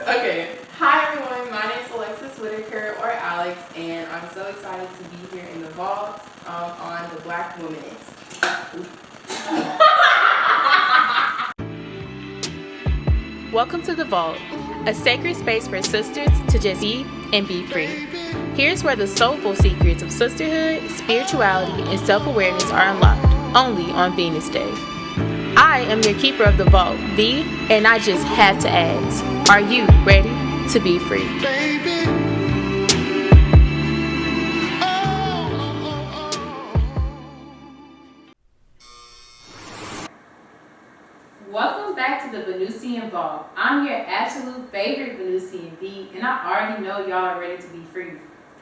Okay. Hi everyone, my name is Whittaker or Alex, and I'm so excited to be here in the vault on the Black Womanist. Welcome to the Vault, a sacred space for sisters to just be and be free. Here's where the soulful secrets of sisterhood, spirituality, and self-awareness are unlocked, only on Venus Day. I am your keeper of the vault, Vee, and I just had to ask, are you ready to be free? Welcome back to the Venusian Vault. I'm your absolute favorite Venusian Vee, and I already know y'all are ready to be free.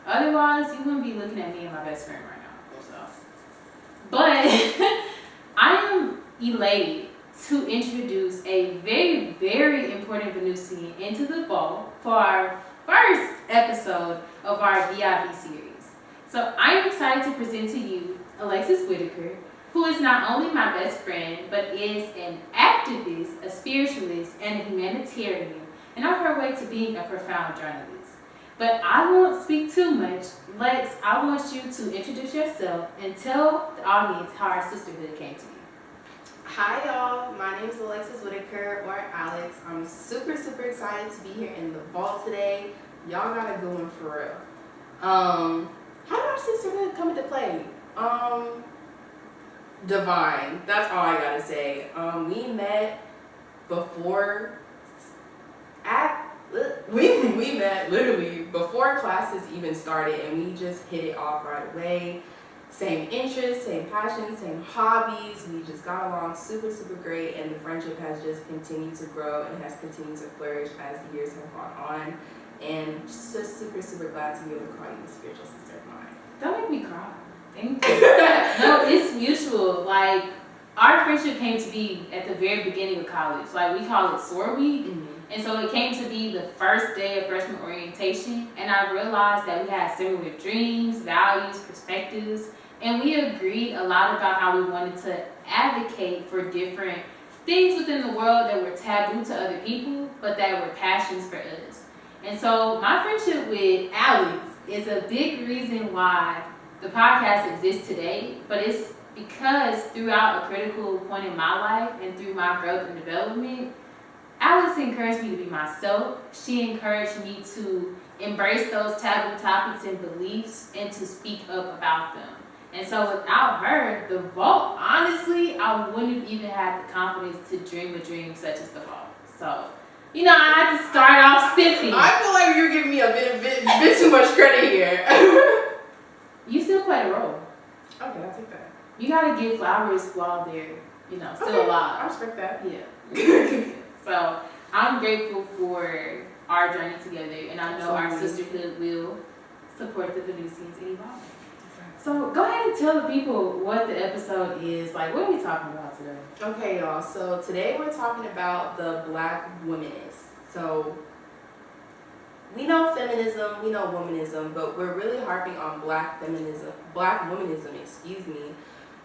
Otherwise, you wouldn't be looking at me and my best friend right now. So. But I am elated to introduce a very, very important Venusian into the vault for our first episode of our VIV series. So I'm excited to present to you Alexis Whittaker, who is not only my best friend, but is an activist, a spiritualist, and a humanitarian, and on her way to being a profound journalist. But I won't speak too much. Lex, I want you to introduce yourself and tell the audience how our sisterhood came to be. Hi y'all, my name is Alexis Whittaker or Alex. I'm super excited to be here in the vault today. Y'all got a good one for real. How did our sisterhood come into play? Divine. That's all I gotta say. We met before we met literally before classes even started, and we just hit it off right away. Same interests, same passions, same hobbies. We just got along super great, and the friendship has just continued to grow and has continued to flourish as the years have gone on. And just super glad to be able to call you a spiritual sister of mine. Don't make me cry. Thank you. No, it's mutual. Like, our friendship came to be at the very beginning of college. Like, we call it SOAR Week. Mm-hmm. And so it came to be the first day of freshman orientation. And I realized that we had similar dreams, values, perspectives. And we agreed a lot about how we wanted to advocate for different things within the world that were taboo to other people, but that were passions for us. And so my friendship with Alex is a big reason why the podcast exists today, but it's because throughout a critical point in my life and through my growth and development, Alex encouraged me to be myself. She encouraged me to embrace those taboo topics and beliefs and to speak up about them. And so without her, the vault, honestly, I wouldn't have even had the confidence to dream a dream such as the vault. So, you know, I had to start off sipping. I feel like you're giving me a bit too much credit here. You still play a role. Okay, I'll take that. You gotta give flowers while they're, still alive. I respect that. Yeah. So I'm grateful for our journey together, and I know our sisterhood will support the Venusians and evolve. So go ahead and tell the people what the episode is. Like, what are we talking about today? Okay, y'all. So today we're talking about the Black Womanist. So we know feminism, we know womanism, but we're really harping on Black womanism,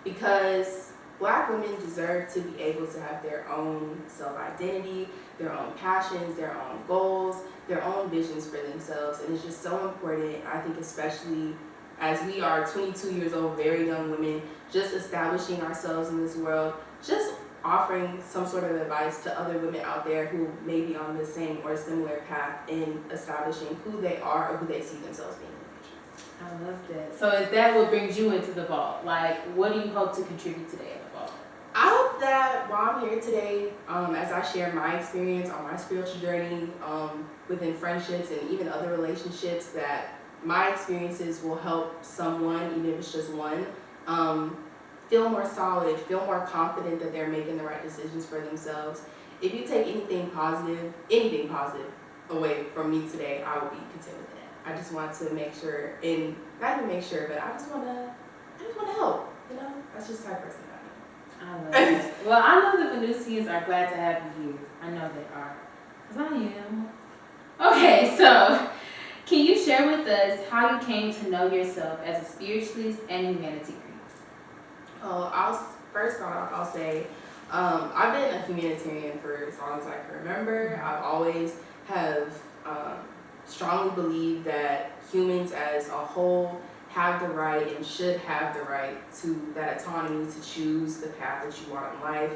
because Black women deserve to be able to have their own self-identity, their own passions, their own goals, their own visions for themselves. And it's just so important, I think, especially as we are 22 years old, very young women, just establishing ourselves in this world, just offering some sort of advice to other women out there who may be on the same or similar path in establishing who they are or who they see themselves being in the future. I love that. So is that what brings you into the vault? Like, what do you hope to contribute today in the vault? I hope that while I'm here today, as I share my experience on my spiritual journey within friendships and even other relationships, that my experiences will help someone, even if it's just one, feel more solid, feel more confident that they're making the right decisions for themselves. If you take anything positive away from me today, I will be content with that. I just want to make sure, and not even make sure, but I just want to help. That's just the type of person I am. I love it. Well, I know the Venusians are glad to have you here. I know they are, because I am. Okay, so can you share with us how you came to know yourself as a spiritualist and humanitarian? I'll say I've been a humanitarian for as long as I can remember. I've always have strongly believed that humans as a whole have the right and should have the right to that autonomy to choose the path that you want in life,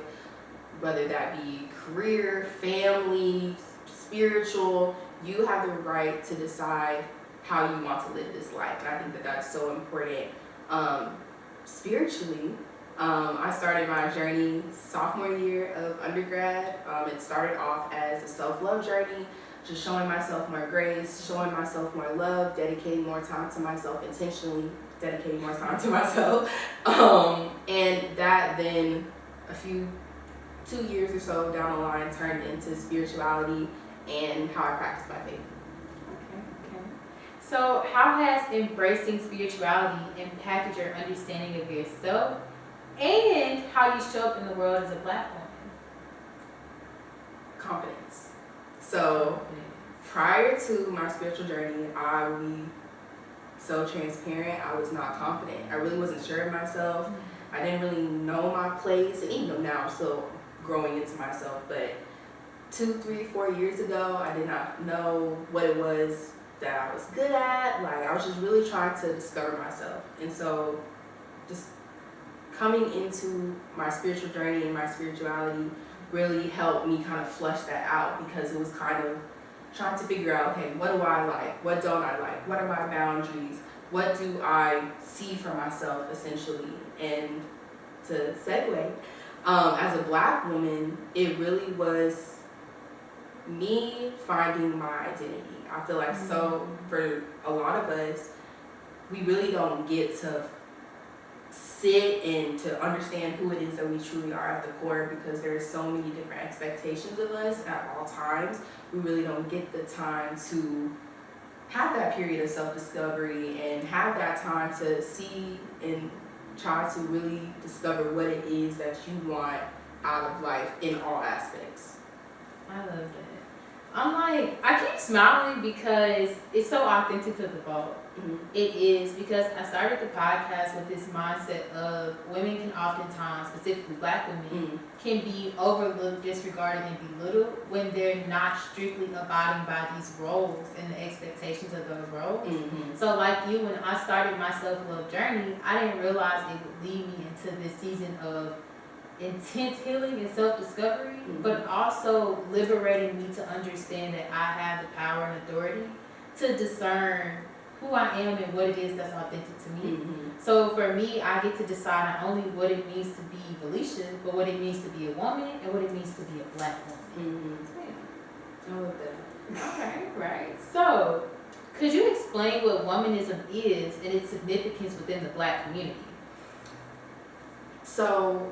whether that be career, family, spiritual. You have the right to decide how you want to live this life. And I think that that's so important. Spiritually, I started my journey sophomore year of undergrad. It started off as a self-love journey, just showing myself more grace, showing myself more love, dedicating more time to myself, intentionally dedicating more time to myself. And that then 2 years or so down the line turned into spirituality and how I practice my faith. Okay. So how has embracing spirituality impacted your understanding of yourself and how you show up in the world as a Black woman? Confidence. So prior to my spiritual journey, I will be so transparent. I was not confident. I really wasn't sure of myself. I didn't really know my place, and even though now I'm still growing into myself, but 2, 3, 4 years ago, I did not know what it was that I was good at. Like, I was just really trying to discover myself. And so just coming into my spiritual journey and my spirituality really helped me kind of flush that out, because it was kind of trying to figure out, okay, what do I like? What don't I like? What are my boundaries? What do I see for myself, essentially? And to segue, as a Black woman, it really was me finding my identity. I feel like so for a lot of us, we really don't get to sit and to understand who it is that we truly are at the core, because there's so many different expectations of us at all times. We really don't get the time to have that period of self-discovery and have that time to see and try to really discover what it is that you want out of life in all aspects. I love that. I keep smiling because it's so authentic to the Vault. Mm-hmm. It is, because I started the podcast with this mindset of women can oftentimes, specifically Black women, can be overlooked, disregarded, and belittled when they're not strictly abiding by these roles and the expectations of those roles. Mm-hmm. So like you, when I started my self-love journey, I didn't realize it would lead me into this season of intense healing and self-discovery, but also liberating me to understand that I have the power and authority to discern who I am and what it is that's authentic to me. So for me, I get to decide not only what it means to be Felicia, but what it means to be a woman and what it means to be a Black woman. I love that. Okay, right. So could you explain what womanism is and its significance within the Black community? So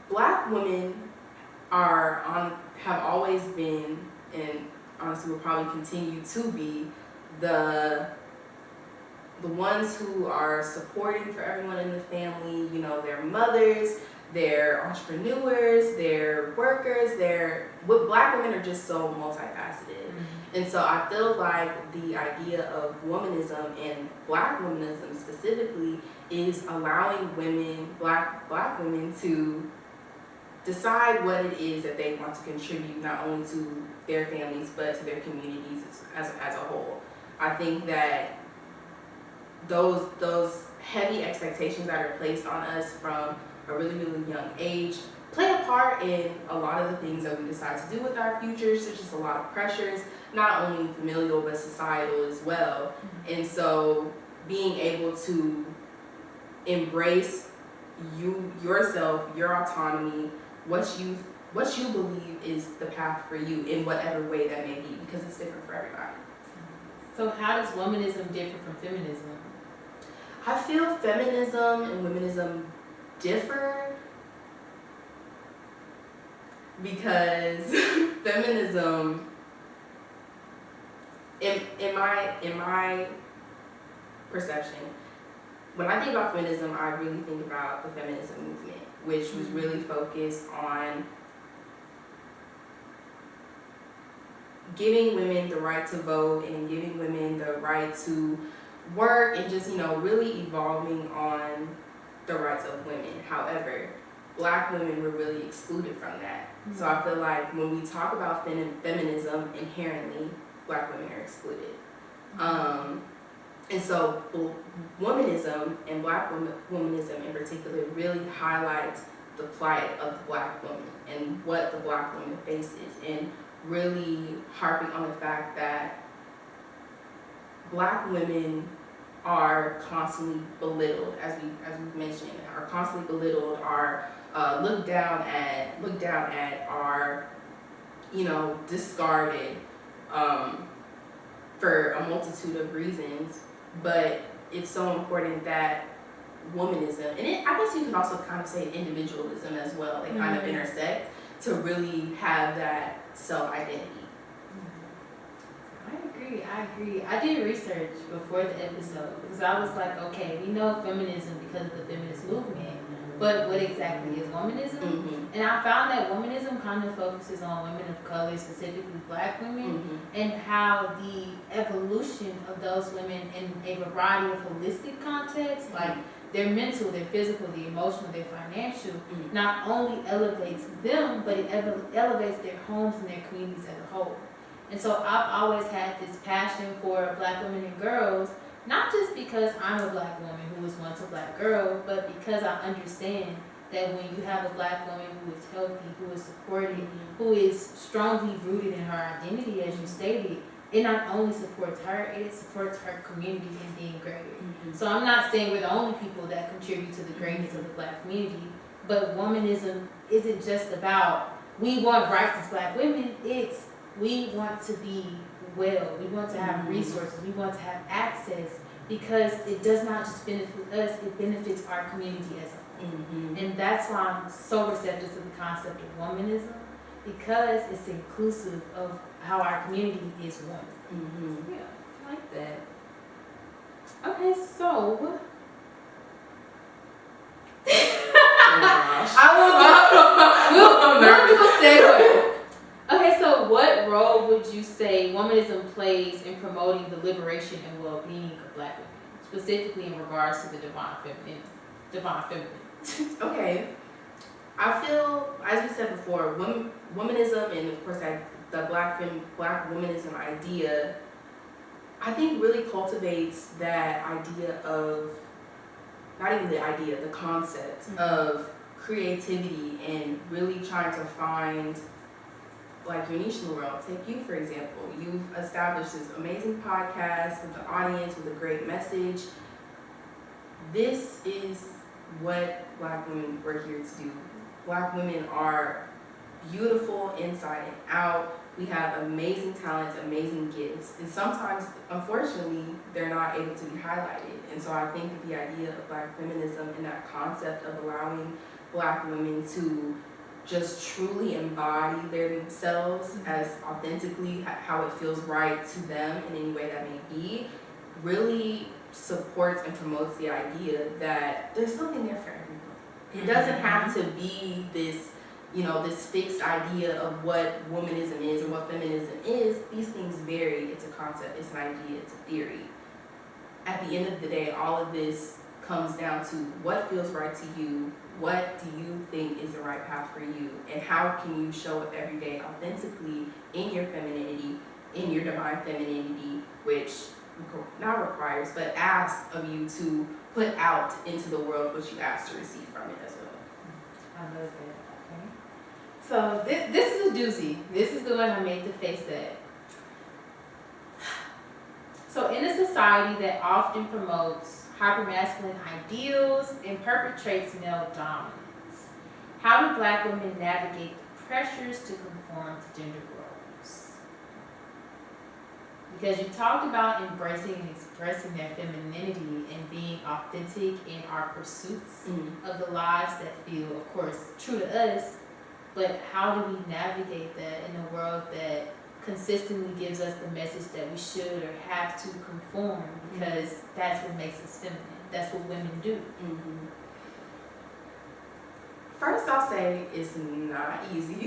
Black women have always been, and honestly will probably continue to be, the ones who are supporting for everyone in the family. You know, their mothers, they're entrepreneurs, they're workers, Black women are just so multifaceted. And so I feel like the idea of womanism and Black womanism specifically is allowing women, Black women, to decide what it is that they want to contribute, not only to their families but to their communities as a whole. I think that those heavy expectations that are placed on us from a really, really young age play a part in a lot of the things that we decide to do with our futures. There's just a lot of pressures, not only familial but societal as well. And so being able to embrace yourself, your autonomy, what you believe is the path for you in whatever way that may be, because it's different for everybody. So how does womanism differ from feminism? I feel feminism and womanism differ because feminism, in my perception, when I think about feminism, I really think about the feminism movement, which was really focused on giving women the right to vote and giving women the right to work and just, really evolving on the rights of women. However, Black women were really excluded from that. So I feel like when we talk about feminism, inherently, Black women are excluded. And so womanism and Black womanism in particular really highlights the plight of the Black woman and what the Black woman faces, and really harping on the fact that Black women are constantly belittled, as we mentioned, are constantly belittled, are looked down at, are, you know, discarded for a multitude of reasons. But it's so important that womanism, and I guess you can also kind of say individualism as well, they kind of intersect to really have that self-identity. I agree. I did research before the episode because I was like, okay, we know feminism because of the feminist movement, but what exactly is womanism? And I found that womanism kind of focuses on women of color, specifically Black women, and how the evolution of those women in a variety of holistic contexts, like their mental, their physical, their emotional, their financial, not only elevates them, but it elevates their homes and their communities as a whole. And so I've always had this passion for Black women and girls, not just because I'm a Black woman who was once a Black girl, but because I understand that when you have a Black woman who is healthy, who is supported, who is strongly rooted in her identity, as you stated, it not only supports her, it supports her community in being greater. So I'm not saying we're the only people that contribute to the greatness of the Black community, but womanism isn't just about we want rights as Black women, it's we want to be well, we want to have resources, we want to have access, because it does not just benefit us, it benefits our community as a whole. And that's why I'm so receptive to the concept of womanism, because it's inclusive of how our community is one. Yeah, I like that. Okay, so we'll do a segue. Okay, so what role would you say womanism plays in promoting the liberation and well-being of Black women, specifically in regards to the divine feminine? Okay, I feel, as we said before, womanism and of course the Black womanism idea, I think really cultivates that idea of, not even the idea, the concept of creativity and really trying to find like your niche in the world. Take you, for example. You've established this amazing podcast with the audience, with a great message. This is what Black women were here to do. Black women are beautiful inside and out. We have amazing talents, amazing gifts. And sometimes, unfortunately, they're not able to be highlighted. And so I think that the idea of Black feminism and that concept of allowing Black women to just truly embody themselves as authentically how it feels right to them in any way that may be, really supports and promotes the idea that there's something there for everyone. It doesn't have to be this, you know, this fixed idea of what womanism is or what feminism is. These things vary. It's a concept, it's an idea, it's a theory. At the end of the day, all of this comes down to what feels right to you. What do you think is the right path for you? And how can you show up every day authentically in your femininity, in your divine femininity, which not requires, but asks of you to put out into the world what you ask to receive from it as well. I love that. Okay. So this is a doozy. This is the one I made the face at. So in a society that often promotes hypermasculine ideals and perpetrates male dominance, how do Black women navigate the pressures to conform to gender roles? Because you talked about embracing and expressing their femininity and being authentic in our pursuits of the lives that feel, of course, true to us, but how do we navigate that in a world that consistently gives us the message that we should or have to conform, because that's what makes us feminine. That's what women do. First, I'll say it's not easy.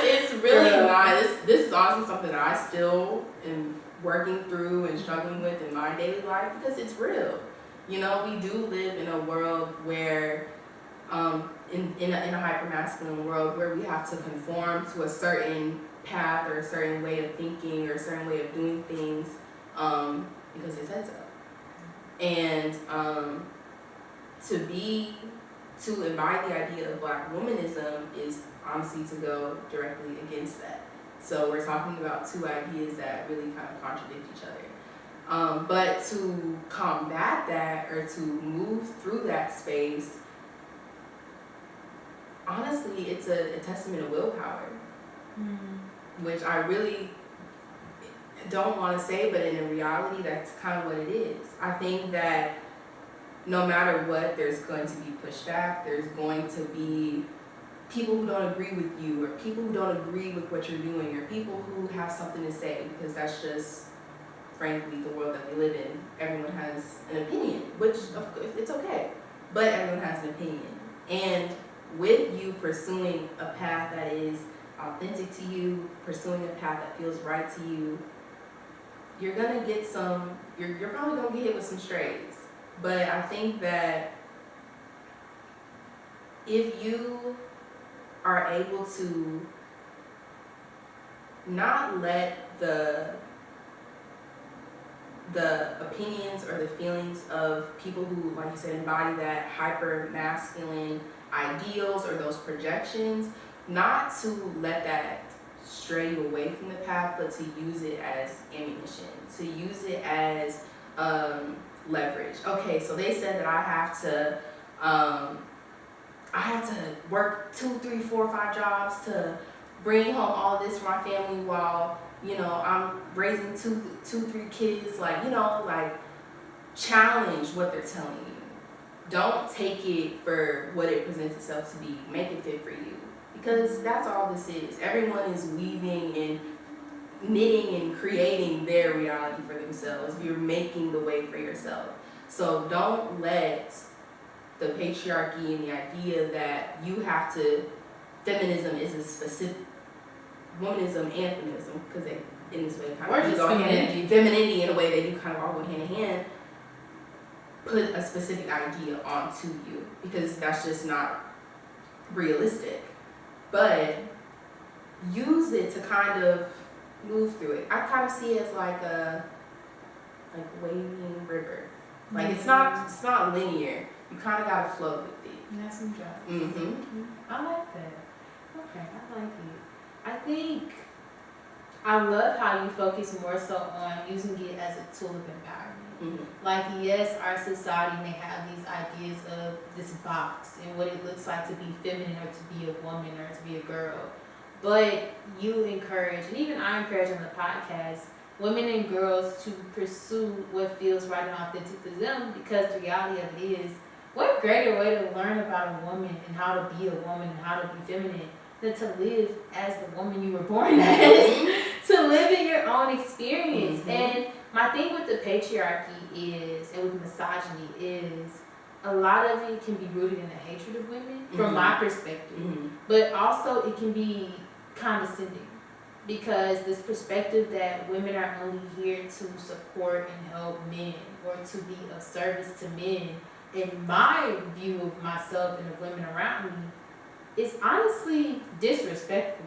It's really not. This is honestly something that I still am working through and struggling with in my daily life, because it's real. You know, we do live in a world where in a hyper-masculine world where we have to conform to a certain path or a certain way of thinking or a certain way of doing things because they said so. And to embody the idea of Black womanism is honestly to go directly against that. So we're talking about two ideas that really kind of contradict each other. But to combat that or to move through that space, honestly, it's a testament of willpower, which I really don't want to say, but in reality, that's kind of what it is. I think that no matter what, there's going to be pushback. There's going to be people who don't agree with you, or people who don't agree with what you're doing, or people who have something to say, because that's just, frankly, the world that we live in. Everyone has an opinion, which of course, it's okay, but everyone has an opinion. And with you pursuing a path that is authentic to you, pursuing a path that feels right to you, you're gonna get you're probably gonna get hit with some strays. But I think that if you are able to not let the opinions or the feelings of people who, like you said, embody that hyper masculine ideals or those projections, not to let that stray you away from the path, but to use it as ammunition, to use it as leverage. Okay, so they said that I have to work 2, 3, 4, 5 jobs to bring home all this for my family while, I'm raising 2, 3 kids. Like, challenge what they're telling you. Don't take it for what it presents itself to be. Make it fit for you. Because that's all this is. Everyone is weaving and knitting and creating their reality for themselves. You're making the way for yourself. So don't let the patriarchy and the idea that you have to, feminism is a specific, womanism and feminism, because they, in this way, kind of go hand femininity in a way they do kind of all go hand in hand, put a specific idea onto you, because that's just not realistic. But use it to kind of move through it. I kind of see it as like a waving river. Like it's not linear. You kind of gotta flow with it. And that's some job. I like that. Okay, I like it. I think I love how you focus more so on using it as a tool of empowerment. Like, yes, our society may have these ideas of this box and what it looks like to be feminine or to be a woman or to be a girl. But you encourage, and even I encourage on the podcast, women and girls to pursue what feels right and authentic to them, because the reality of it is, what greater way to learn about a woman and how to be a woman and how to be feminine than to live as the woman you were born as, to live in your own experience. And my thing with the patriarchy is, and with misogyny is, a lot of it can be rooted in the hatred of women, from my perspective, but also it can be condescending, because this perspective that women are only here to support and help men or to be of service to men, in my view of myself and the women around me, is honestly disrespectful.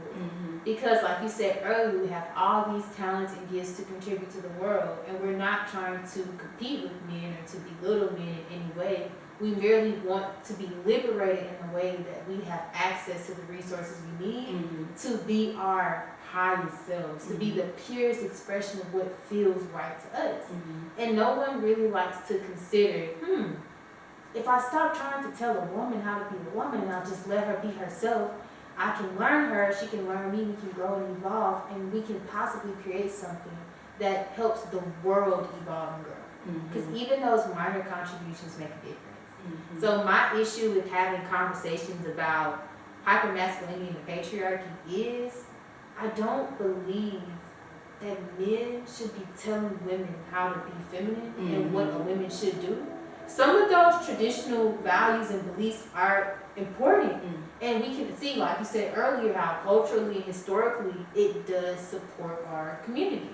Because like you said earlier, we have all these talents and gifts to contribute to the world, and we're not trying to compete with men or to belittle men in any way. We merely want to be liberated in the way that we have access to the resources we need to be our highest selves, to be the purest expression of what feels right to us. And no one really likes to consider, if I stop trying to tell a woman how to be a woman and I'll just let her be herself, I can learn her, she can learn me, we can grow and evolve, and we can possibly create something that helps the world evolve and grow. Because even those minor contributions make a difference. So my issue with having conversations about hypermasculinity and the patriarchy is, I don't believe that men should be telling women how to be feminine and what a woman should do. Some of those traditional values and beliefs are important. And we can see, like you said earlier, how culturally and historically it does support our community.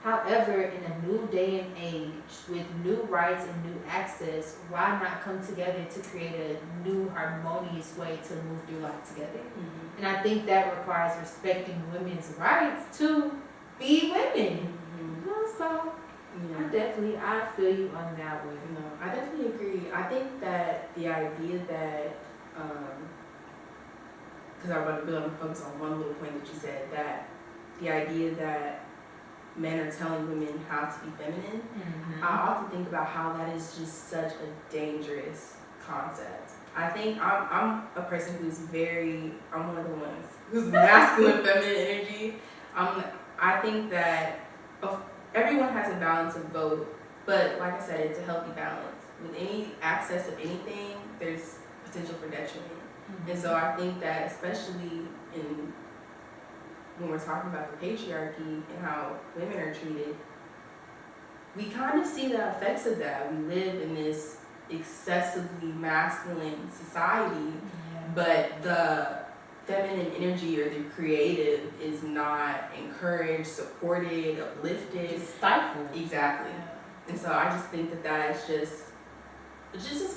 However, in a new day and age, with new rights and new access, why not come together to create a new harmonious way to move through life together? And I think that requires respecting women's rights to be women. So I feel you on that one. No, I definitely agree. I think that the idea that, because I want to focus on one little point that you said, that the idea that men are telling women how to be feminine, I often think about how that is just such a dangerous concept. I think I'm a person I'm one of the ones who's masculine, feminine energy. I think that everyone has a balance of both, but like I said, it's a healthy balance. With any access of anything, there's potential for detriment. And so I think that especially when we're talking about the patriarchy and how women are treated, we kind of see the effects of that. We live in this excessively masculine society, but the feminine energy or the creative is not encouraged, supported, uplifted. It's stifled. Exactly. And so I just think that that's just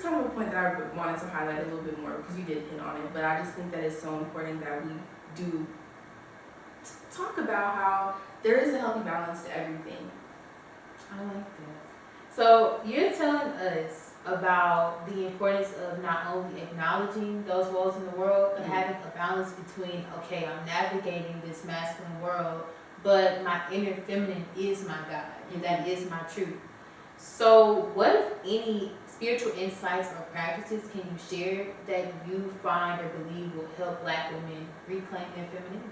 kind of a point that I wanted to highlight a little bit more, because you did hit on it, but I just think that it's so important that we do talk about how there is a healthy balance to everything. I like that. So you're telling us about the importance of not only acknowledging those roles in the world, but having a balance between, okay, I'm navigating this masculine world, but my inner feminine is my God, and that is my truth. So what, if any, spiritual insights or practices can you share that you find or believe will help Black women reclaim their femininity?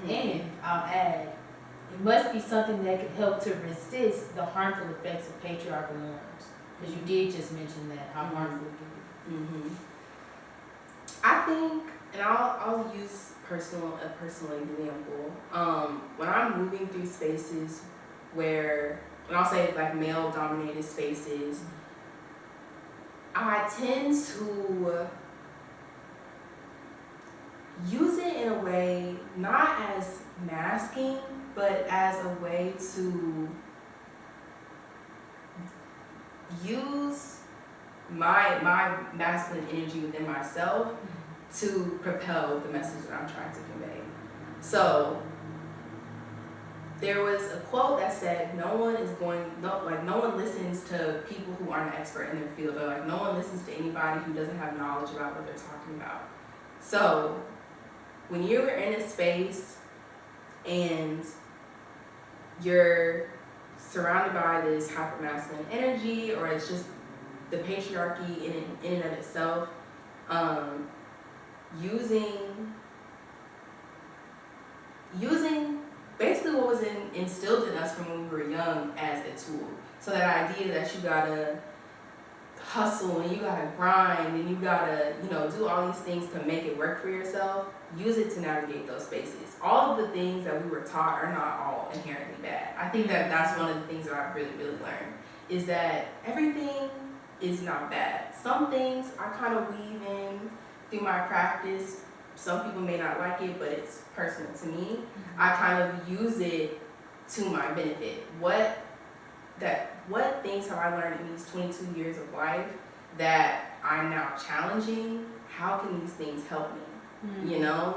And I'll add, it must be something that can help to resist the harmful effects of patriarchal norms. Because you did just mention that, how harmful it can be. I think, and I'll use a personal example. When I'm moving through spaces where, when I'll say like male-dominated spaces, I tend to use it in a way not as masking, but as a way to use my masculine energy within myself to propel the message that I'm trying to convey. So there was a quote that said, no one listens to people who aren't an expert in their field, or like no one listens to anybody who doesn't have knowledge about what they're talking about. So when you're in a space and you're surrounded by this hypermasculine energy, or it's just the patriarchy in and of itself, using basically what was instilled in us from when we were young as a tool. So that idea that you gotta hustle and you gotta grind and you gotta, do all these things to make it work for yourself, use it to navigate those spaces. All of the things that we were taught are not all inherently bad. I think that that's one of the things that I've really, really learned, is that everything is not bad. Some things I kind of weave in through my practice. Some people may not like it, but it's personal to me. I kind of use it to my benefit. What things have I learned in these 22 years of life that I'm now challenging? How can these things help me?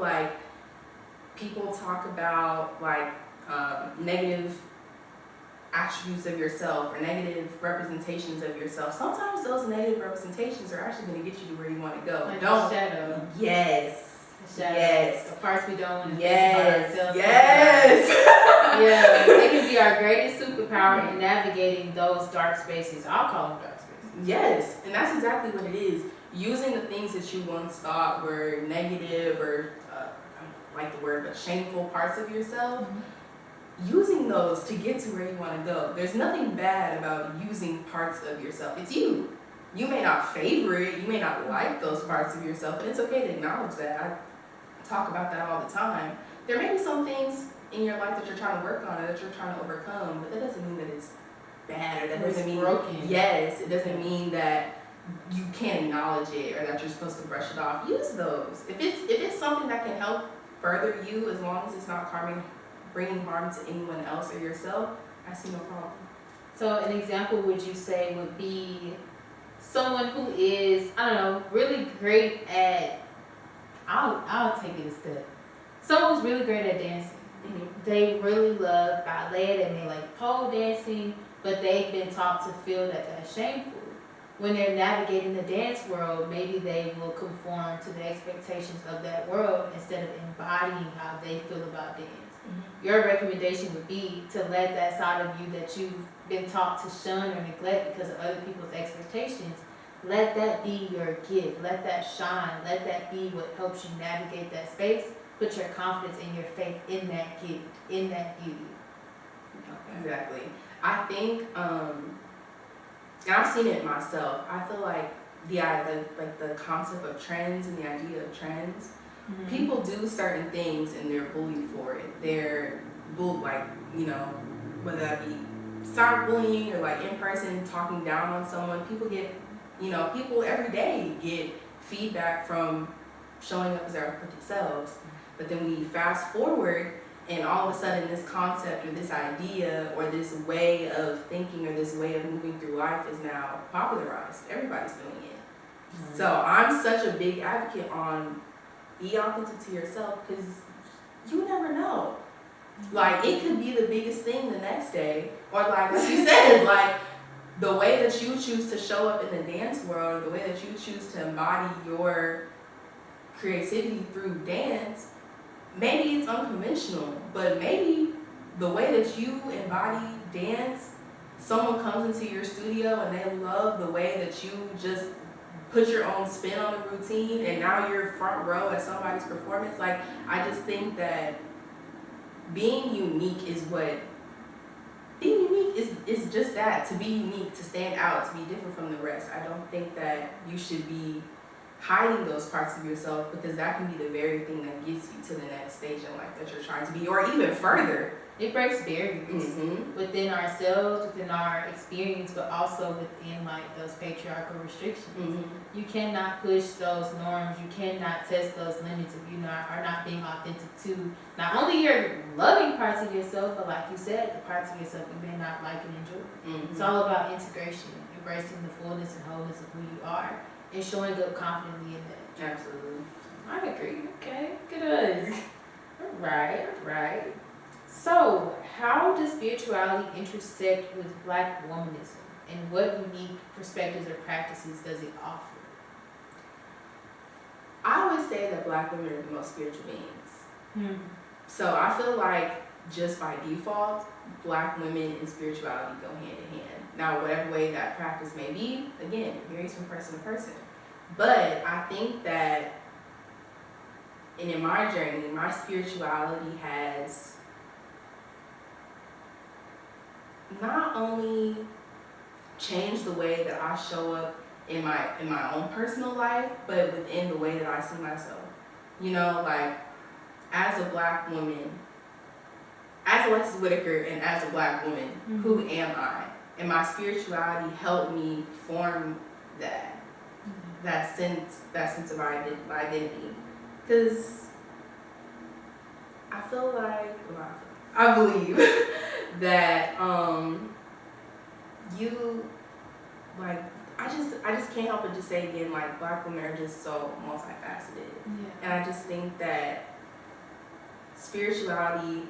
Like people talk about negative attributes of yourself or negative representations of yourself. Sometimes those negative representations are actually going to get you to where you want to go. Like the shadow. Yes. Yes. The parts we don't want to yes. face about ourselves. Yes. Yeah, they can be our greatest superpower in navigating ththose dark spaces. I'll call them dark spaces. Yes, and that's exactly what it is. Using the things that you once thought were negative or, I don't like the word, but shameful parts of yourself, using those to get to where you want to go. There's nothing bad about using parts of yourself. It's you. You may not favor it, you may not like those parts of yourself, but it's okay to acknowledge that. I talk about that all the time. There may be some things in your life that you're trying to work on or that you're trying to overcome, but that doesn't mean that it's bad, or that doesn't mean broken. Yes, it doesn't mean that you can't acknowledge it or that you're supposed to brush it off, use those. If it's something that can help further you, as long as it's not bringing harm to anyone else or yourself, I see no problem. So an example would you say would be someone who is, I don't know, really great at, I'll take it a step. Someone who's really great at dancing. Mm-hmm. They really love ballet, they may like pole dancing, but they've been taught to feel that that's shameful. When they're navigating the dance world, maybe they will conform to the expectations of that world instead of embodying how they feel about dance. Mm-hmm. Your recommendation would be to let that side of you that you've been taught to shun or neglect because of other people's expectations, let that be your gift, let that shine, let that be what helps you navigate that space. Put your confidence and your faith in that gift, in that beauty. Okay. Exactly. I think, and I've seen it myself. I feel like the concept of trends and the idea of trends. Mm-hmm. People do certain things and they're bullied for it. They're bullied, like, you know, whether that be cyberbullying or like in person talking down on someone. People get, you know, people every day get feedback from showing up as their authentic selves. But then we fast forward and all of a sudden this concept or this idea or this way of thinking or this way of moving through life is now popularized. Everybody's doing it. Mm-hmm. So I'm such a big advocate on be authentic to yourself because you never know. Like it could be the biggest thing the next day. Or like you said, like the way that you choose to show up in the dance world, the way that you choose to embody your creativity through dance, maybe it's unconventional, but maybe the way that you embody dance, someone comes into your studio and they love the way that you just put your own spin on the routine and now you're front row at somebody's performance. Like, I just think that being unique is just that, to be unique, to stand out, to be different from the rest. I don't think that you should be hiding those parts of yourself because that can be the very thing that gets you to the next stage in life that you're trying to be, or even further. It breaks barriers within ourselves, within our experience, but also within like those patriarchal restrictions. Mm-hmm. You cannot push those norms. You cannot test those limits if you are not being authentic to not only your loving parts of yourself, but like you said, the parts of yourself you may not like and enjoy. Mm-hmm. It's all about integration, embracing the fullness and wholeness of who you are, and showing up confidently in that. Absolutely. I agree. Okay, good. All right. So, how does spirituality intersect with Black womanism, and what unique perspectives or practices does it offer? I would say that Black women are the most spiritual beings. So I feel like just by default, Black women and spirituality go hand in hand. Now, whatever way that practice may be, again, it varies from person to person. But I think that, and in my journey, my spirituality has not only changed the way that I show up in my own personal life, but within the way that I see myself. You know, like as a Black woman, as Alexis Whittaker, and as a Black woman, who am I? And my spirituality helped me form that sense of identity. Because I feel like, I believe that I just can't help but just say again, like Black women are just so multifaceted. Yeah. And I just think that spirituality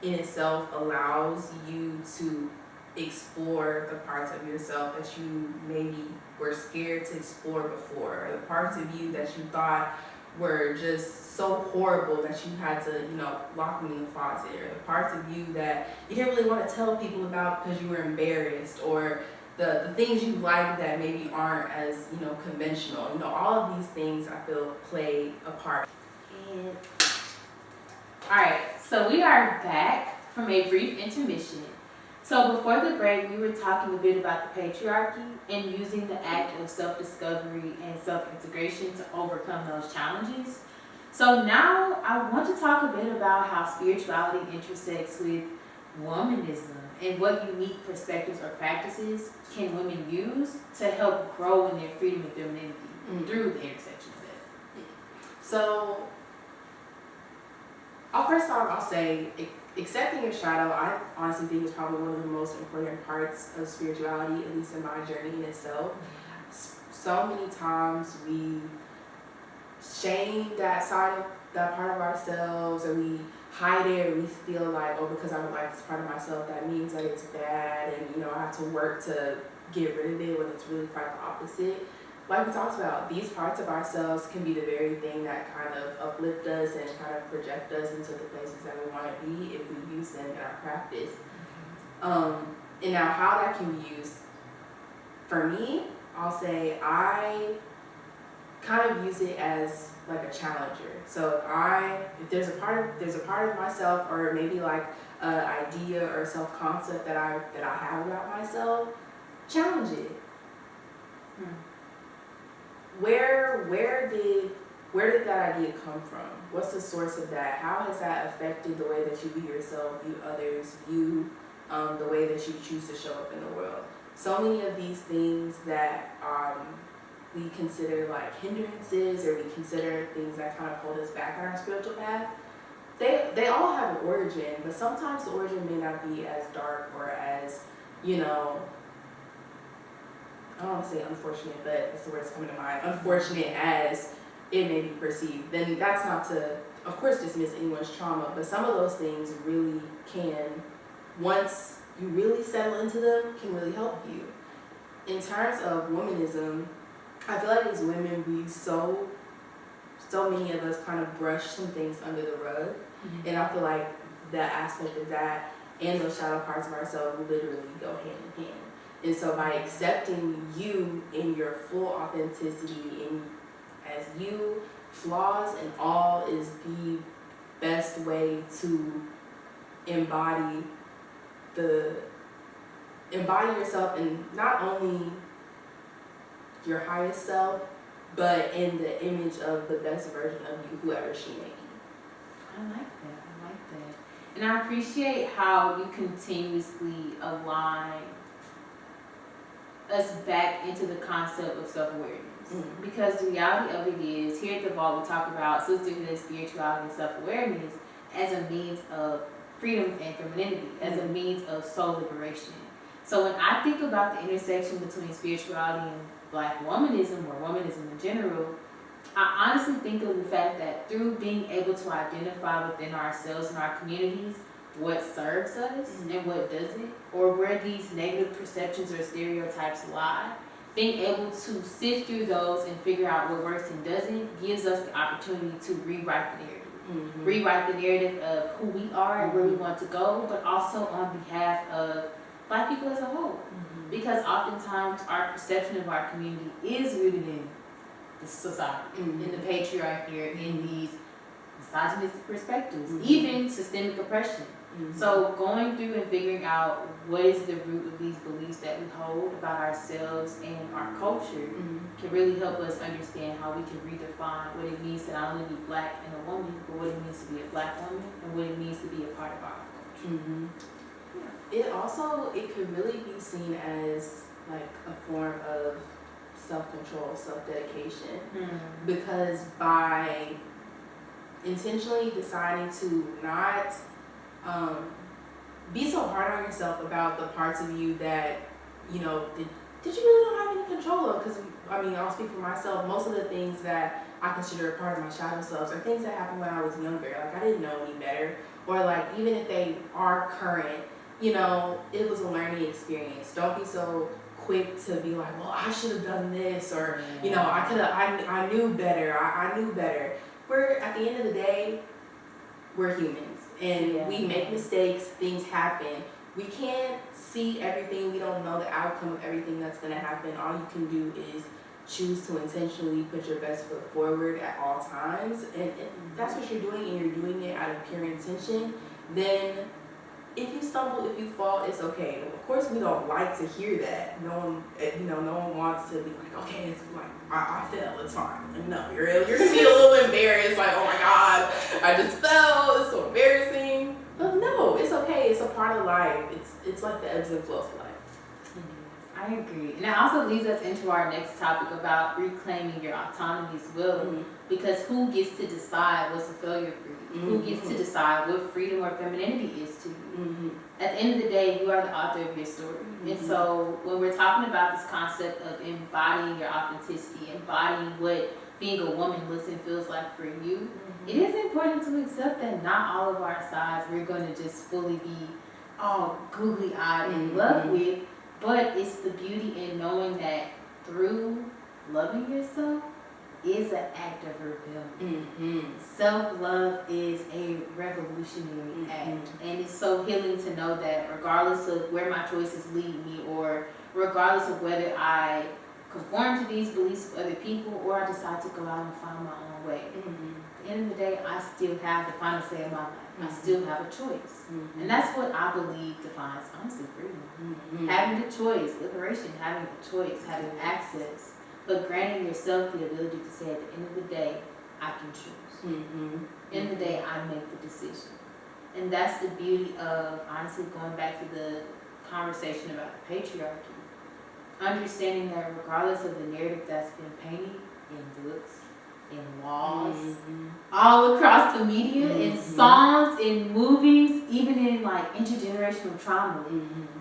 in itself allows you to explore the parts of yourself that you maybe were scared to explore before, or the parts of you that you thought were just so horrible that you had to, lock them in the closet, or the parts of you that you didn't really want to tell people about because you were embarrassed, or the things you like that maybe aren't as, conventional. All of these things I feel play a part. And all right, so we are back from a brief intermission. So before the break, we were talking a bit about the patriarchy and using the act of self-discovery and self-integration to overcome those challenges. So now I want to talk a bit about how spirituality intersects with womanism and what unique perspectives or practices can women use to help grow in their freedom and femininity through the intersection of that? So, first off, I'll say accepting your shadow, I honestly think is probably one of the most important parts of spirituality, at least in my journey in itself. So many times we shame that part of ourselves, or we hide it, or we feel like, oh, because I don't like this part of myself, that means that it's bad, and I have to work to get rid of it, when it's really quite the opposite. Like we talked about, these parts of ourselves can be the very thing that kind of uplift us and kind of project us into the places that we want to be if we use them in our practice. And now how that can be used, for me, I'll say I kind of use it as like a challenger. So if there's a part of myself, or maybe like an idea or self-concept that I have about myself, challenge it. Where did that idea come from? What's the source of that? How has that affected the way that you view yourself, view others, view the way that you choose to show up in the world? So many of these things that we consider like hindrances, or we consider things that kind of hold us back on our spiritual path, they all have an origin, but sometimes the origin may not be as dark or as, I don't want to say unfortunate, but that's the word that's coming to mind, unfortunate as it may be perceived. Then that's not to, of course, dismiss anyone's trauma, but some of those things really can, once you really settle into them, can really help you. In terms of womanism, I feel like as women, we so many of us kind of brush some things under the rug, and I feel like that aspect of that and those shadow parts of ourselves literally go hand in hand. And so by accepting you in your full authenticity, and as you, flaws and all, is the best way to embody yourself, and not only your highest self, but in the image of the best version of you, whoever she may be. I like that. And I appreciate how you continuously align us back into the concept of self-awareness. Because the reality of it is, here at the Vault, we talk about sisterhood, spirituality, and self-awareness as a means of freedom and femininity, as a means of soul liberation. So when I think about the intersection between spirituality and Black womanism, or womanism in general, I honestly think of the fact that through being able to identify within ourselves and our communities what serves us and what doesn't, or where these negative perceptions or stereotypes lie, being able to sift through those and figure out what works and doesn't gives us the opportunity to rewrite the narrative. Rewrite the narrative of who we are and where we want to go, but also on behalf of Black people as a whole. Because oftentimes our perception of our community is rooted in the society, in the patriarchy, in these misogynistic perspectives, even systemic oppression. So going through and figuring out what is the root of these beliefs that we hold about ourselves and our culture can really help us understand how we can redefine what it means to not only be Black and a woman, but what it means to be a Black woman and what it means to be a part of our culture. It could really be seen as like a form of self-control, self-dedication, because by intentionally deciding to not be so hard on yourself about the parts of you that did you really don't have any control of, because I'll speak for myself, most of the things that I consider a part of my shadow selves are things that happened when I was younger. Like, I didn't know any better, or like, even if they are current, it was a learning experience. Don't be so quick to be like, well, I should have done this, or I knew better. I knew better. At the end of the day, we're humans, and we make mistakes. Things happen. We can't see everything. We don't know the outcome of everything that's going to happen. All you can do is choose to intentionally put your best foot forward at all times, and that's what you're doing, and you're doing it out of pure intention. Then if you stumble, if you fall, it's okay. Of course, we don't like to hear that. No one wants to be like, okay, it's like, I fell, it's fine. Like, no, you're gonna be a little embarrassed, like, oh my God, I just fell, it's so embarrassing. But no, it's okay. It's a part of life. It's it's like the ebbs and flows of life. I agree. And that also leads us into our next topic about reclaiming your autonomy as well. Mm-hmm. Because who gets to decide what's a failure for you? Mm-hmm. Who gets to decide what freedom or femininity is to you? Mm-hmm. At the end of the day, you are the author of your story. Mm-hmm. And so when we're talking about this concept of embodying your authenticity, embodying what being a woman looks and feels like for you, it is important to accept that not all of our sides we're going to just fully be all googly-eyed in love with, but it's the beauty in knowing that through loving yourself is an act of rebellion. Self-love is a revolutionary act, and it's so healing to know that regardless of where my choices lead me, or regardless of whether I conform to these beliefs of other people or I decide to go out and find my own way, at the end of the day, I still have the final say in my life. I still have a choice. And that's what I believe defines honestly freedom. Having the choice, liberation, having a choice, having access, but granting yourself the ability to say at the end of the day, I can choose. End of the day, I make the decision. And that's the beauty of, honestly, going back to the conversation about the patriarchy. Understanding that regardless of the narrative that's been painted in books, in laws, all across the media, in songs, in movies, even in like intergenerational trauma,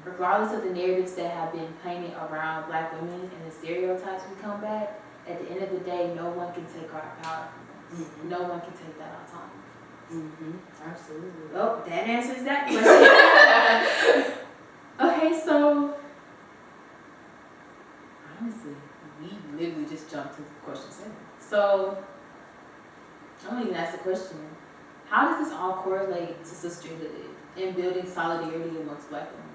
regardless of the narratives that have been painted around Black women and the stereotypes we come back, at the end of the day, no one can take our power from us. No one can take that autonomy from us. Absolutely. Oh, that answers that question. Okay, so honestly, we literally just jumped to question 7. So, I'm going to even ask the question, how does this all correlate to sisterhood and building solidarity amongst Black women?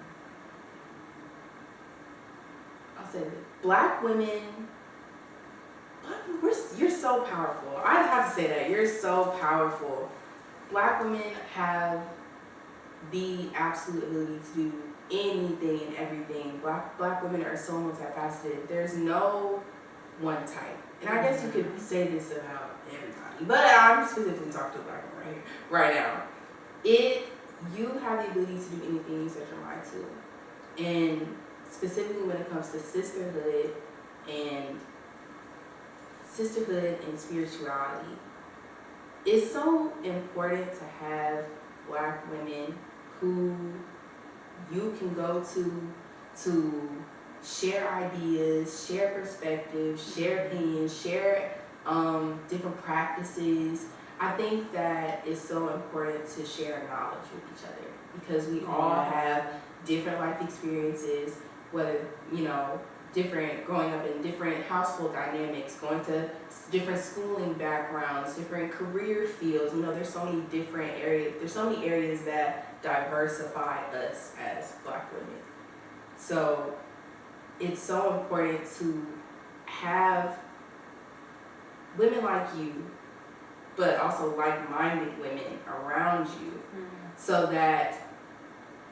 I'll say that Black women, you're so powerful. I have to say that. You're so powerful. Black women have the absolute ability to do anything and everything. Black women are so multifaceted. There's no one type. And I guess you could say this about everybody, but I'm specifically talking to Black women right now. You have the ability to do anything you set your mind to. And specifically when it comes to sisterhood and spirituality, it's so important to have Black women who you can go to share ideas, share perspectives, share opinions, share different practices. I think that it's so important to share knowledge with each other because we all have different life experiences, whether, different, growing up in different household dynamics, going to different schooling backgrounds, different career fields. There's so many different areas, there's so many areas that diversify us as Black women. So it's so important to have women like you, but also like-minded women around you, so that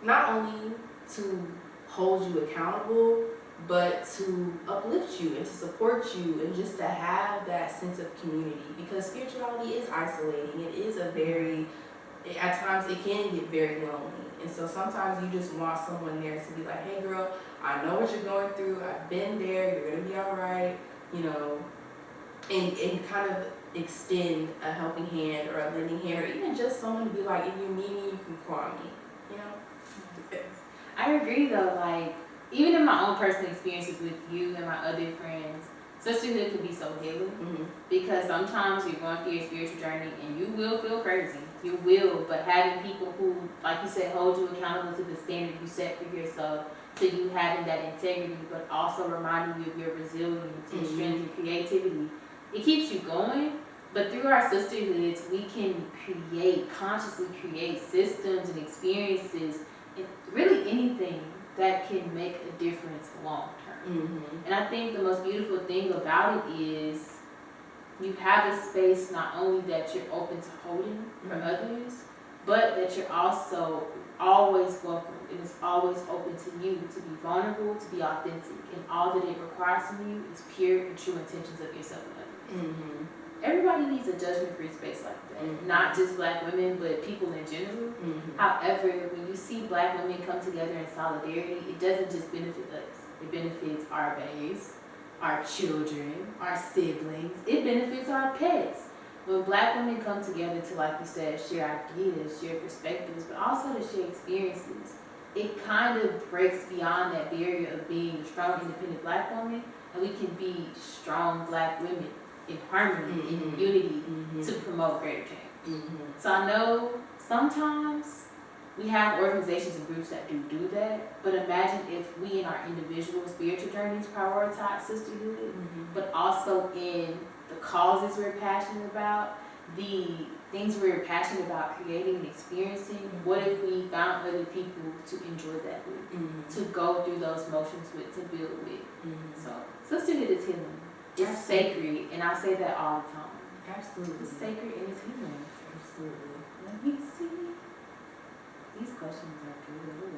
not only to hold you accountable, but to uplift you and to support you and just to have that sense of community, because spirituality is isolating. It is at times it can get very lonely. And so sometimes you just want someone there to be like, hey girl, I know what you're going through. I've been there. You're going to be all right. And kind of extend a helping hand or a lending hand, or even just someone to be like, if you need me, you can call me. I agree though, like, even in my own personal experiences with you and my other friends, sisterhood can be so healing because sometimes you're going through your spiritual journey and you will feel crazy. You will, but having people who, like you said, hold you accountable to the standard you set for yourself, to you having that integrity, but also reminding you of your resilience and strength and creativity, it keeps you going. But through our sisterhoods, we can consciously create systems and experiences, and really anything that can make a difference long term. And I think the most beautiful thing about it is you have a space not only that you're open to holding for others, but that you're also always welcome. It is always open to you to be vulnerable, to be authentic, and all that it requires from you is pure and true intentions of yourself and others. everybody needs a judgment-free space like that. Mhm. Not just Black women, but people in general. Mhm. However, when you see Black women come together in solidarity, it doesn't just benefit us. It benefits our babes, our children, our siblings. It benefits our pets. When Black women come together to, like you said, share ideas, share perspectives, but also to share experiences, it kind of breaks beyond that barrier of being a strong, independent Black woman, and we can be strong Black women in harmony, in unity, to promote greater change. So I know sometimes we have organizations and groups that do that, but imagine if we in our individual spiritual journeys prioritize sisterhood, but also in the causes we're passionate about, the things we're passionate about creating and experiencing. What if we found other people to enjoy that with, to go through those motions with, to build with? So sisterhood is healing. It's sacred, and I say that all the time. Absolutely. It's sacred and it's healing. Absolutely. Let me see. These questions are good.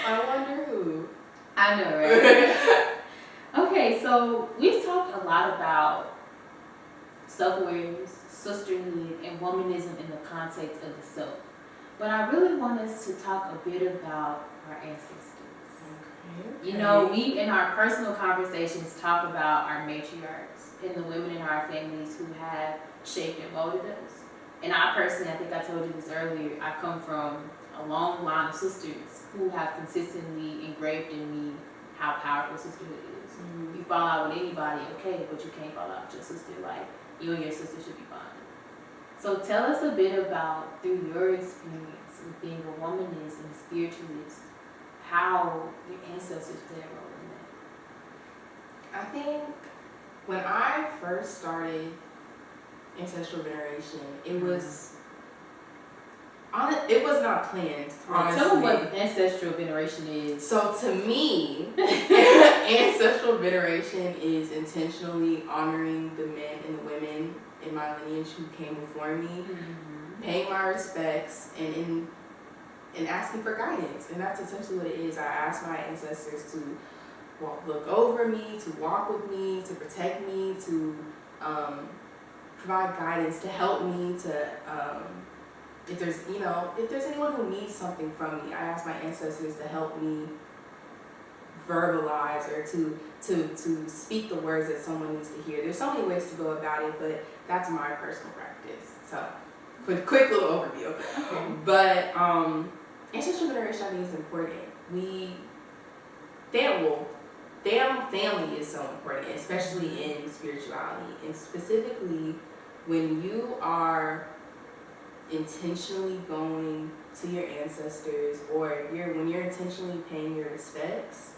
I wonder who. I know, right? Okay, so we've talked a lot about self-awareness, sisterhood, and womanism in the context of the self. But I really want us to talk a bit about our ancestors. Okay. You know, we in our personal conversations talk about our matriarchs and the women in our families who have shaped and molded us. And I personally, I think I told you this earlier, I come from a long line of sisters who have consistently engraved in me how powerful sisterhood is. You fall out with anybody, okay, but you can't fall out with your sister. Like, you and your sister should be fine. So tell us a bit about, through your experience with being a womanist and a spiritualist, how your ancestors played a role in that. I think when I first started ancestral veneration, it was not planned. Honestly. Tell them what ancestral veneration is. So to me, ancestral veneration is intentionally honoring the men and the women in my lineage who came before me, paying my respects, and asking for guidance. And that's essentially what it is. I ask my ancestors to look over me, to walk with me, to protect me, to provide guidance, to help me, to if there's anyone who needs something from me, I ask my ancestors to help me verbalize or to speak the words that someone needs to hear. There's so many ways to go about it, but that's my personal practice. So quick little overview. Okay. But ancestral veneration, I think, is important. Family is so important, especially in spirituality, and specifically when you are intentionally going to your ancestors, or when you're intentionally paying your respects,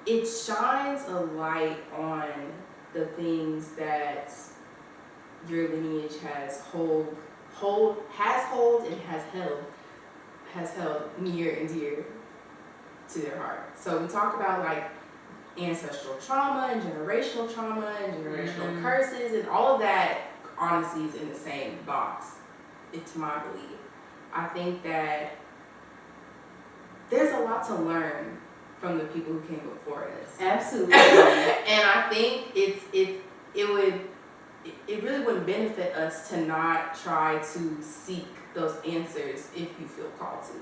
it shines a light on the things that your lineage has held near and dear to their heart. So we talk about like ancestral trauma and generational curses, and all of that honestly is in the same box. It's my belief. I think that there's a lot to learn from the people who came before us. Absolutely. And I think it really wouldn't benefit us to not try to seek those answers if you feel called to.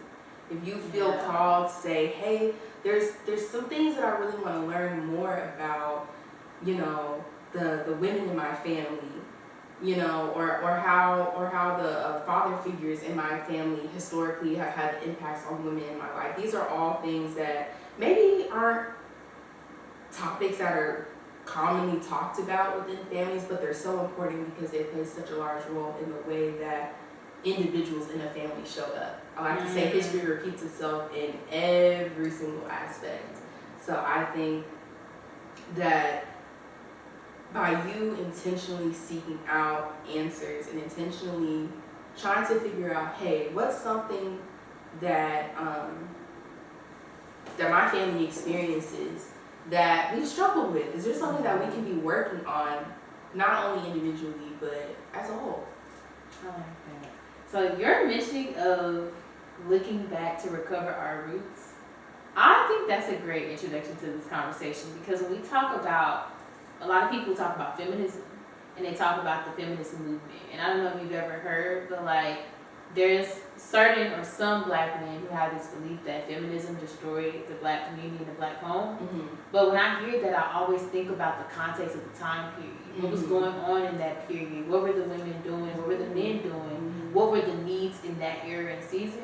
If you feel called to say, hey, there's some things that I really want to learn more about, the women in my family, or how the father figures in my family historically have had impacts on women in my life. These are all things that maybe aren't topics that are commonly talked about within families, but they're so important because they play such a large role in the way that individuals in a family show up. I like to say history repeats itself in every single aspect. So I think that by you intentionally seeking out answers and intentionally trying to figure out, hey, what's something that that my family experiences that we struggle with? Is there something that we can be working on, not only individually, but as a whole? I like that. So your mentioning of looking back to recover our roots, I think that's a great introduction to this conversation, because when we talk about a lot of people talk about feminism and they talk about the feminist movement. And I don't know if you've ever heard, but like there's certain or some black men who have this belief that feminism destroyed the black community and the black home. But when I hear that, I always think about the context of the time period. What was going on in that period? What were the women doing? What were the men doing? What were the needs in that era and season?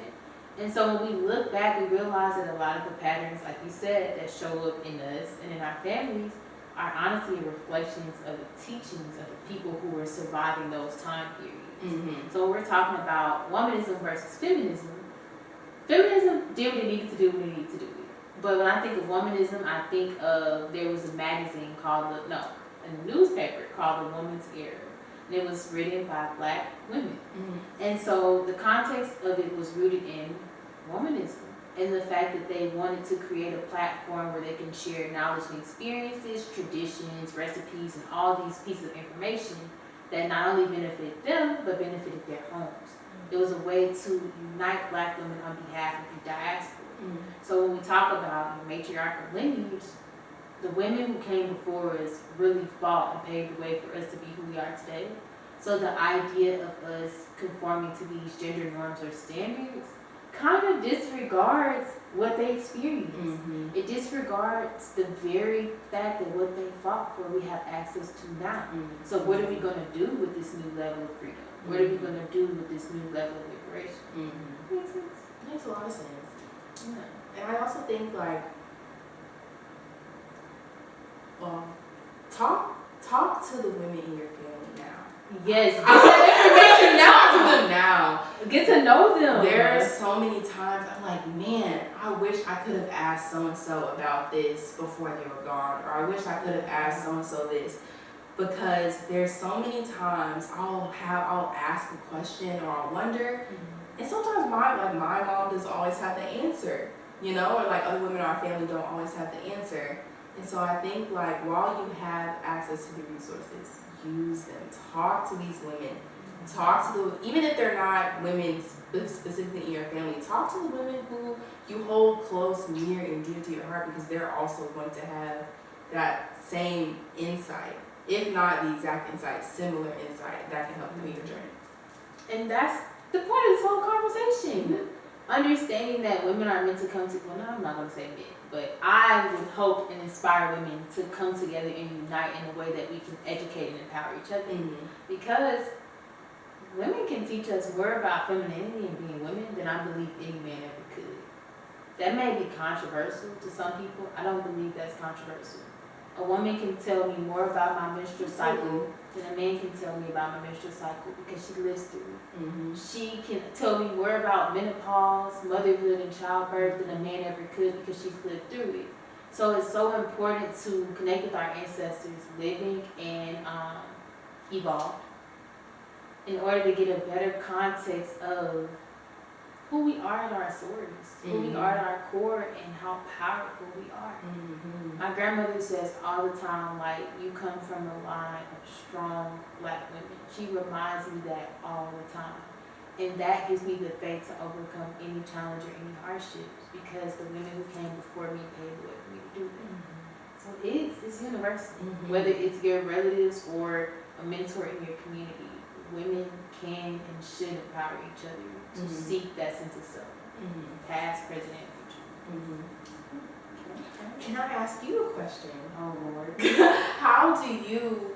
And so when we look back, we realize that a lot of the patterns, like you said, that show up in us and in our families are honestly reflections of the teachings of the people who were surviving those time periods. So when we're talking about womanism versus feminism, feminism did what it needed to do when it needed to do it. But when I think of womanism, I think of, there was a magazine called, a newspaper called The Woman's Era. And it was written by black women. And so the context of it was rooted in womanism and the fact that they wanted to create a platform where they can share knowledge and experiences, traditions, recipes, and all these pieces of information that not only benefited them, but benefited their homes. It was a way to unite black women on behalf of the diaspora. So when we talk about matriarchal lineage, the women who came before us really fought and paved the way for us to be who we are today. So the idea of us conforming to these gender norms or standards kind of disregards what they experienced. It disregards the very fact that what they fought for we have access to now. So what are we going to do with this new level of freedom? What are we going to do with this new level of liberation? Makes sense? Makes a lot of sense. And I also think like, talk to the women in your family now. Yes, Talk to them now. Get to know them. There are so many times I'm like, man, I wish I could have asked so-and-so about this before they were gone, or I wish I could have asked so-and-so this, because there's so many times I'll ask a question or I'll wonder, and sometimes my mom doesn't always have the answer, or like other women in our family don't always have the answer. And so I think like while you have access to the resources, use them. Talk to these women. Talk to even if they're not women specifically in your family, talk to the women who you hold close, near, and dear to your heart, because they're also going to have that same insight, if not the exact insight, similar insight that can help you in your journey. And that's the point of this whole conversation. Understanding that women are meant to come to, I'm not going to say men, but I would hope and inspire women to come together and unite in a way that we can educate and empower each other. Because women can teach us more about femininity and being women than I believe any man ever could. That may be controversial to some people. I don't believe that's controversial. A woman can tell me more about my menstrual cycle than a man can tell me about my menstrual cycle, because she lives through it. She can tell me more about menopause, motherhood, and childbirth than a man ever could, because she's lived through it. So it's so important to connect with our ancestors, living and evolved, in order to get a better context of who we are at our source, who we are at our core, and how powerful we are. My grandmother says all the time, like, you come from a line of strong black women. She reminds me that all the time. And that gives me the faith to overcome any challenge or any hardships, because the women who came before me paved the way for me to do that. So it's universal. Whether it's your relatives or a mentor in your community, women can and should empower each other to seek that sense of self, past, present, and future. Can I ask you a question? Oh Lord. How do you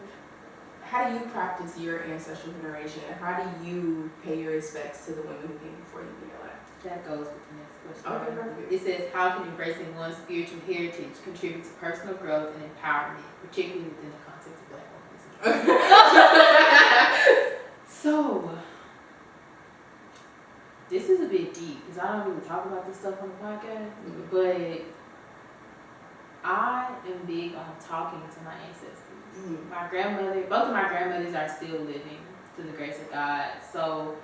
practice your ancestral veneration, and how do you pay your respects to the women who came before you in your life? That goes with the next question. Okay, perfect. It says, how can embracing one's spiritual heritage contribute to personal growth and empowerment, particularly within the context of black women? So, this is a bit deep, because I don't really talk about this stuff on the podcast, but I am big on talking to my ancestors. My grandmother, both of my grandmothers are still living through the grace of God, so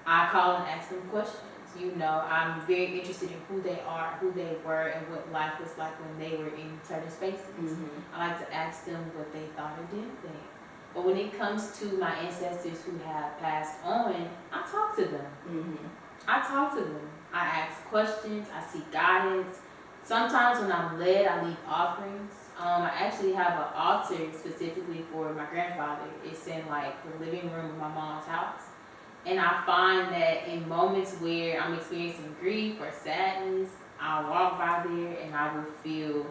I call and ask them questions. I'm very interested in who they are, who they were, and what life was like when they were in certain spaces. I like to ask them what they thought or didn't think. But when it comes to my ancestors who have passed on, I talk to them. I talk to them. I ask questions. I seek guidance. sometimes when I'm led, I leave offerings. I actually have an altar specifically for my grandfather. It's in like the living room of my mom's house. And I find that in moments where I'm experiencing grief or sadness, I'll walk by there and I will feel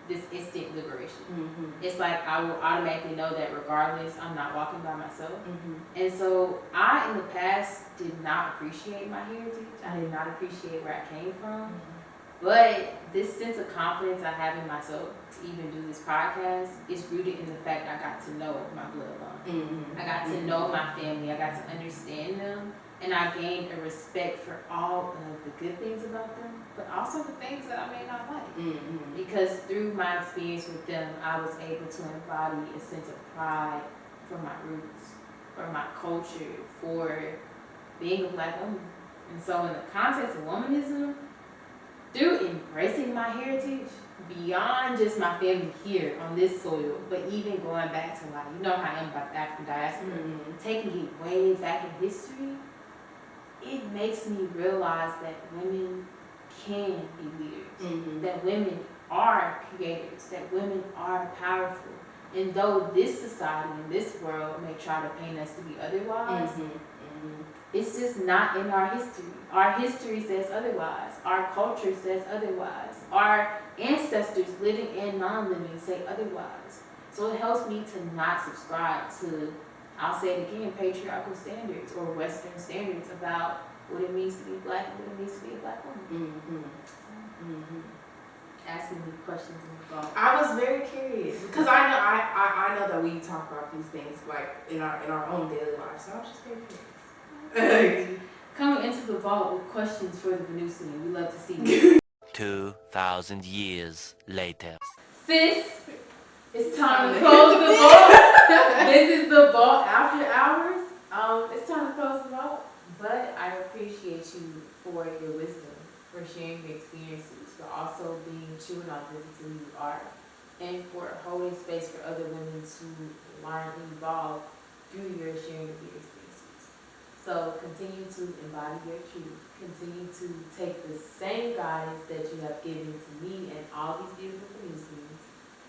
this instant liberation. Mm-hmm. It's like I will automatically know that regardless, I'm not walking by myself. Mm-hmm. And so I, in the past, did not appreciate my heritage. I did not appreciate where I came from. But this sense of confidence I have in myself to even do this podcast is rooted in the fact I got to know my bloodline. Mm-hmm. I got to know my family. I got to understand them. And I gained a respect for all of the good things about them, but also the things that I may not like. Mm-hmm. Because through my experience with them, I was able to embody a sense of pride for my roots, for my culture, for being a Black woman. And so in the context of womanism, through embracing my heritage, beyond just my family here on this soil, but even going back to like, you know how I am about the African diaspora, taking it way back in history, it makes me realize that women can be leaders, that women are creators, that women are powerful. And though this society and this world may try to paint us to be otherwise, it's just not in our history. Our history says otherwise. Our culture says otherwise. Our ancestors, living and non-living, say otherwise. So it helps me to not subscribe to, I'll say it again, patriarchal standards or Western standards about what it means to be Black and what it means to be a Black woman. Asking me questions in the phone. I was very curious because I know that we talk about these things like in our own daily lives. So I was just very curious. Coming into the vault with questions for the Venusian. We love to see you. 2,000 years later. Sis, it's time to close the vault. This is the vault after hours. It's time to close the vault. But I appreciate you for your wisdom, for sharing your experiences, for also being true and authentic to who you are, and for holding space for other women to learn and evolve through your sharing of your experiences. So continue to embody your truth. Continue to take the same guidance that you have given to me and all these beautiful communities,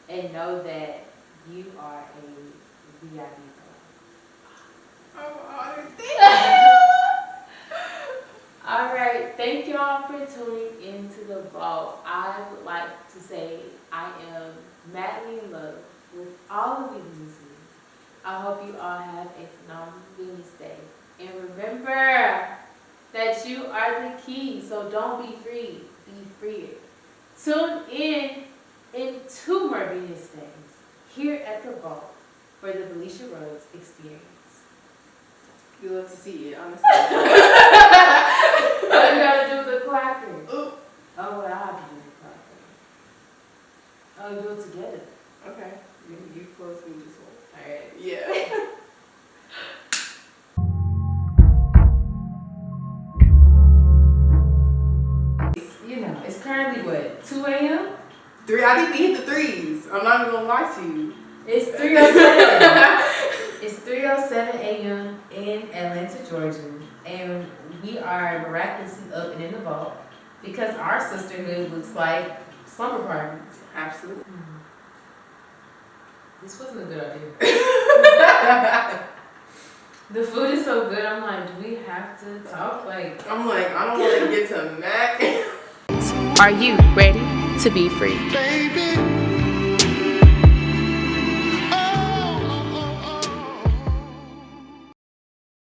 and know that you are a VIP. I'm honored. Thank you. All right, thank y'all for tuning into the vault. I would like to say I am madly in love with all of you listeners. I hope you all have a phenomenal Womenist Day. And remember that you are the key, so don't be free, be freer. Tune in 2 more Venus days here at the vault for the Felicia Rhodes experience. You love to see it, honestly. I gotta do the clacker. Ooh. Oh, well, I have to do the clacker. Oh, do it together. Okay. You close me this one. All right. Yeah. You know, it's currently what, 2 a.m.? 3. I think we hit the 3s. I'm not even gonna lie to you. It's 3:07. It's 3:07 a.m. in Atlanta, Georgia, and we are miraculously up and in the vault because our sisterhood looks like slumber parties. Absolutely. This wasn't a good idea. The food is so good. I'm like, do we have to talk? Like, I'm like, I don't want to get to Mac. Are you ready to be free? Baby,